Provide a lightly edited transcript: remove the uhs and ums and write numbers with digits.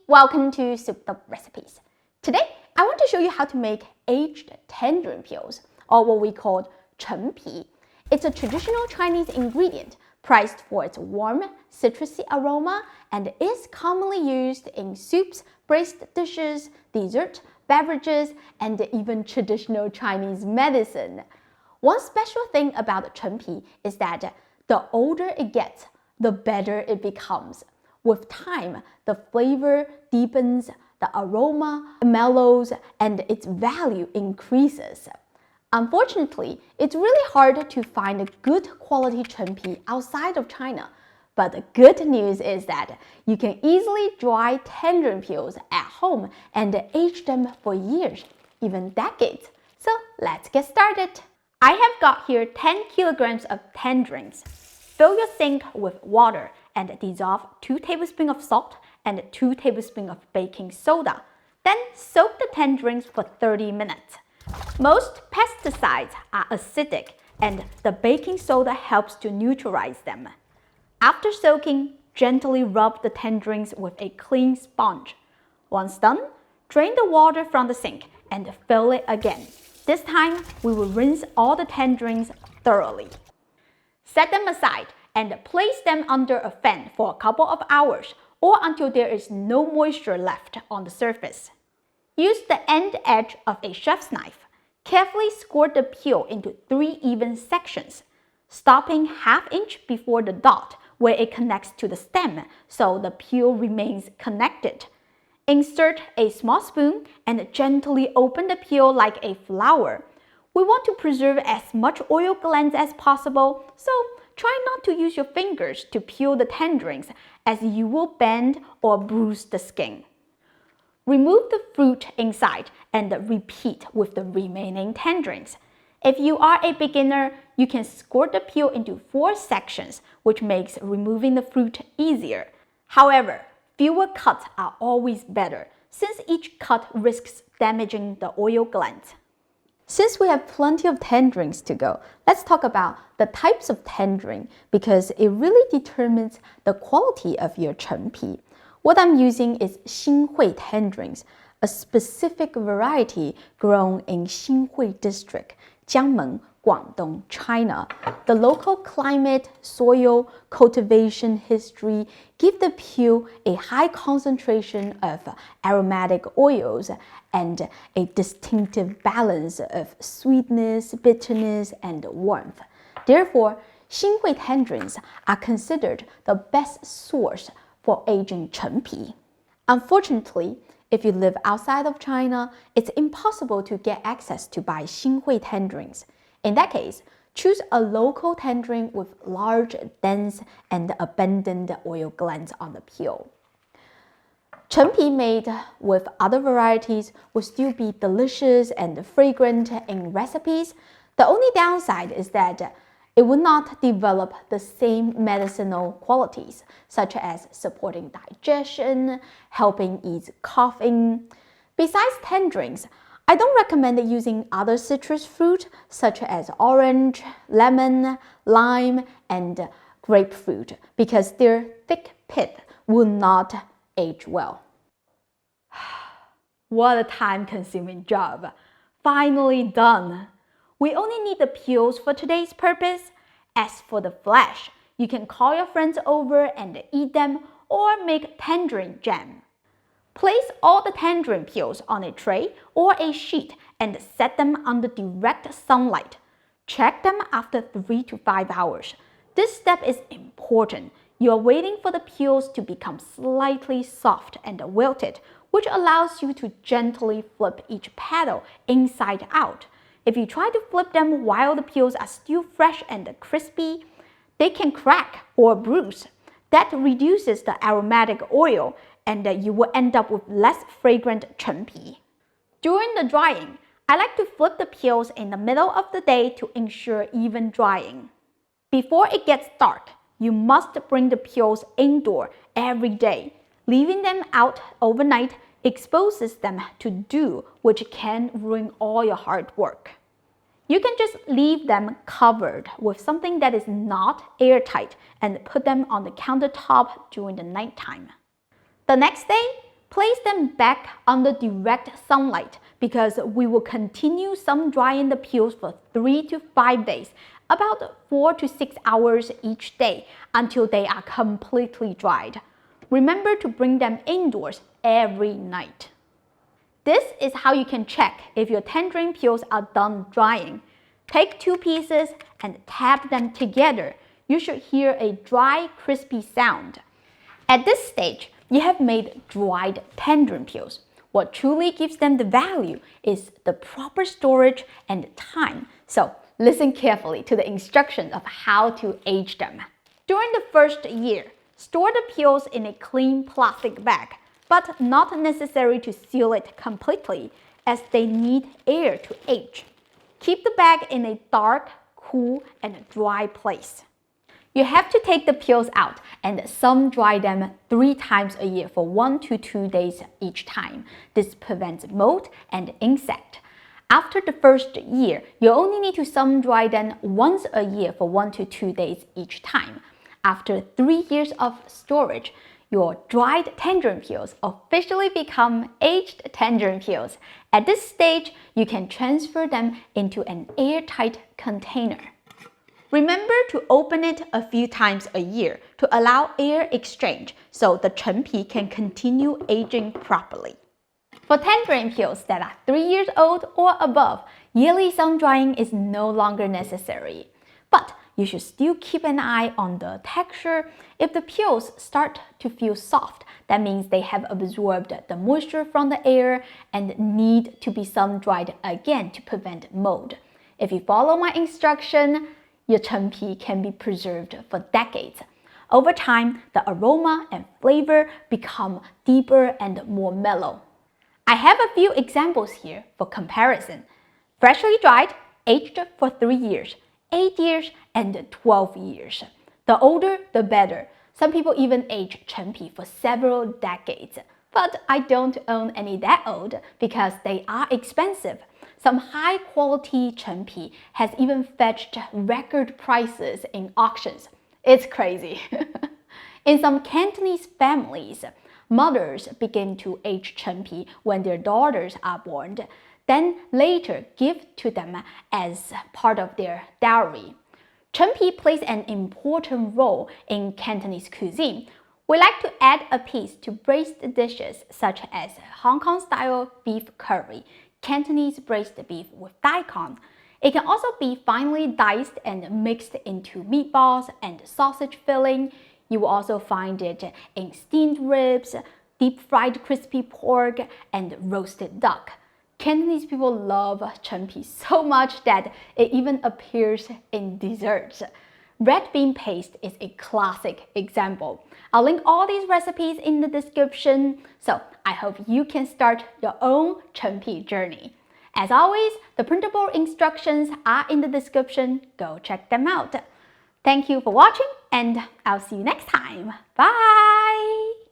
welcome to Souped Up Recipes. Today, I want to show you how to make aged tangerine peels, or what we call Chenpi. It's a traditional Chinese ingredient prized for its warm, citrusy aroma and is commonly used in soups, braised dishes, dessert, beverages, and even traditional Chinese medicine. One special thing about Chenpi is that the older it gets, the better it becomes. With time, the flavor deepens, the aroma mellows, and its value increases. Unfortunately, it's really hard to find a good quality Chenpi outside of China. But the good news is that you can easily dry tangerine peels at home and age them for years, even decades. So let's get started. I have got here 10 kilograms of tangerines. Fill your sink with water and dissolve 2 tablespoons of salt and 2 tablespoons of baking soda. Then soak the tangerines for 30 minutes. Most pesticides are acidic and the baking soda helps to neutralize them. After soaking, gently rub the tangerines with a clean sponge. Once done, drain the water from the sink and fill it again. This time, we will rinse all the tangerines thoroughly. Set them aside and place them under a fan for a couple of hours or until there is no moisture left on the surface. Use the end edge of a chef's knife. Carefully score the peel into 3 even sections, stopping ½ inch before the dot where it connects to the stem so the peel remains connected. Insert a small spoon and gently open the peel like a flower. We want to preserve as much oil glands as possible, so try not to use your fingers to peel the tangerines as you will bend or bruise the skin. Remove the fruit inside and repeat with the remaining tangerines. If you are a beginner, you can score the peel into 4 sections, which makes removing the fruit easier. However, fewer cuts are always better, since each cut risks damaging the oil glands. Since we have plenty of tangerines to go, let's talk about the types of tangerine because it really determines the quality of your Chenpi. What I'm using is Xinhui tangerines, a specific variety grown in Xinhui district, Jiangmen, Guangdong, China. The local climate, soil, cultivation history give the peel a high concentration of aromatic oils and a distinctive balance of sweetness, bitterness, and warmth. Therefore, Xinhui tangerines are considered the best source for aging Chenpi. Unfortunately, if you live outside of China, it's impossible to get access to buy Xinhui tangerines. In that case, choose a local tangerine with large, dense, and abundant oil glands on the peel. Chenpi made with other varieties will still be delicious and fragrant in recipes. The only downside is that it will not develop the same medicinal qualities, such as supporting digestion, helping ease coughing. Besides tangerines, I don't recommend using other citrus fruit such as orange, lemon, lime, and grapefruit because their thick pith will not age well. What a time-consuming job! Finally done! We only need the peels for today's purpose. As for the flesh, you can call your friends over and eat them or make tangerine jam. Place all the tangerine peels on a tray or a sheet and set them under direct sunlight. Check them after 3 to 5 hours. This step is important. You are waiting for the peels to become slightly soft and wilted, which allows you to gently flip each petal inside out. If you try to flip them while the peels are still fresh and crispy, they can crack or bruise. That reduces the aromatic oil and you will end up with less fragrant Chenpi. During the drying, I like to flip the peels in the middle of the day to ensure even drying. Before it gets dark, you must bring the peels indoor every day. Leaving them out overnight exposes them to dew, which can ruin all your hard work. You can just leave them covered with something that is not airtight and put them on the countertop during the nighttime. The next day, Place them back under direct sunlight because we will continue sun drying the peels for 3 to 5 days, about 4 to 6 hours each day until they are completely dried. Remember to bring them indoors every night. This is how you can check if your tangerine peels are done drying. Take 2 pieces and tap them together. You should hear a dry, crispy sound. At this stage, you have made dried tangerine peels. What truly gives them the value is the proper storage and time. So listen carefully to the instructions of how to age them. During the first year, store the peels in a clean plastic bag, but not necessary to seal it completely, as they need air to age. Keep the bag in a dark, cool, and dry place. You have to take the peels out and sun dry them 3 times a year for 1 to 2 days each time. This prevents mold and insect. After the first year, you only need to sun dry them once a year for 1 to 2 days each time. After 3 years of storage, your dried tangerine peels officially become aged tangerine peels. At this stage, you can transfer them into an airtight container. Remember to open it a few times a year to allow air exchange so the Chenpi can continue aging properly. For tangerine peels that are 3 years old or above, yearly sun drying is no longer necessary. But you should still keep an eye on the texture. If the peels start to feel soft, that means they have absorbed the moisture from the air and need to be sun dried again to prevent mold. If you follow my instruction, your Chenpi can be preserved for decades. Over time, the aroma and flavor become deeper and more mellow. I have a few examples here for comparison. Freshly dried, aged for 3 years, 8 years, and 12 years. The older, the better. Some people even age Chenpi for several decades. But I don't own any that old because they are expensive. Some high-quality Chenpi has even fetched record prices in auctions. It's crazy. In some Cantonese families, mothers begin to age Chenpi when their daughters are born, then later give to them as part of their dowry. Chenpi plays an important role in Cantonese cuisine. We like to add a piece to braised dishes such as Hong Kong-style beef curry, Cantonese braised beef with daikon. It can also be finely diced and mixed into meatballs and sausage filling. You will also find it in steamed ribs, deep-fried crispy pork, and roasted duck. Cantonese people love Chenpi so much that it even appears in desserts. Red bean paste is a classic example. I'll link all these recipes in the description, so I hope you can start your own Chenpi journey. As always, the printable instructions are in the description. Go check them out. Thank you for watching, and I'll see you next time. Bye!